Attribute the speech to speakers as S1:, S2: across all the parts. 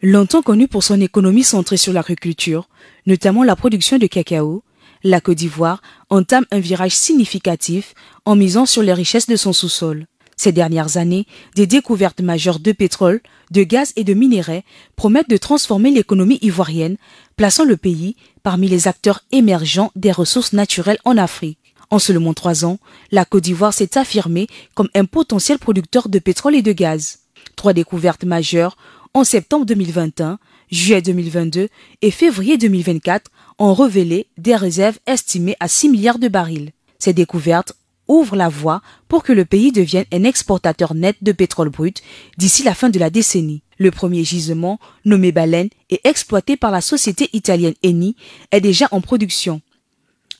S1: Longtemps connue pour son économie centrée sur l'agriculture, notamment la production de cacao, la Côte d'Ivoire entame un virage significatif en misant sur les richesses de son sous-sol. Ces dernières années, des découvertes majeures de pétrole, de gaz et de minerais promettent de transformer l'économie ivoirienne, plaçant le pays parmi les acteurs émergents des ressources naturelles en Afrique. En seulement 3 ans, la Côte d'Ivoire s'est affirmée comme un potentiel producteur de pétrole et de gaz. 3 découvertes majeures en septembre 2021, juillet 2022 et février 2024 ont révélé des réserves estimées à 6 milliards de barils. Ces découvertes ouvrent la voie pour que le pays devienne un exportateur net de pétrole brut d'ici la fin de la décennie. Le premier gisement, nommé Baleine et exploité par la société italienne Eni, est déjà en production.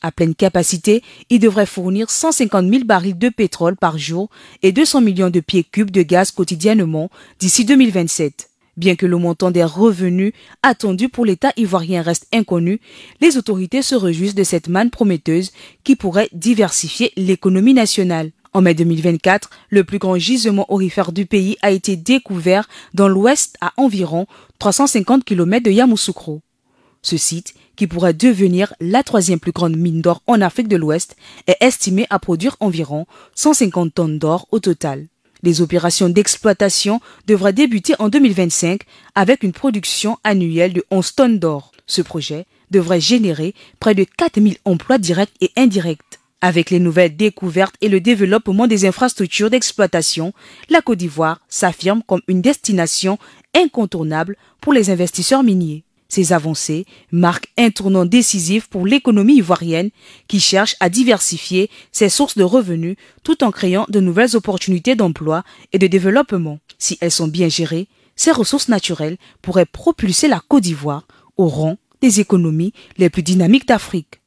S1: À pleine capacité, il devrait fournir 150 000 barils de pétrole par jour et 200 millions de pieds cubes de gaz quotidiennement d'ici 2027. Bien que le montant des revenus attendus pour l'État ivoirien reste inconnu, les autorités se réjouissent de cette manne prometteuse qui pourrait diversifier l'économie nationale. En mai 2024, le plus grand gisement aurifère du pays a été découvert dans l'ouest à environ 350 km de Yamoussoukro. Ce site, qui pourrait devenir la 3e plus grande mine d'or en Afrique de l'Ouest, est estimé à produire environ 150 tonnes d'or au total. Les opérations d'exploitation devraient débuter en 2025 avec une production annuelle de 11 tonnes d'or. Ce projet devrait générer près de 4000 emplois directs et indirects. Avec les nouvelles découvertes et le développement des infrastructures d'exploitation, la Côte d'Ivoire s'affirme comme une destination incontournable pour les investisseurs miniers. Ces avancées marquent un tournant décisif pour l'économie ivoirienne qui cherche à diversifier ses sources de revenus tout en créant de nouvelles opportunités d'emploi et de développement. Si elles sont bien gérées, ces ressources naturelles pourraient propulser la Côte d'Ivoire au rang des économies les plus dynamiques d'Afrique.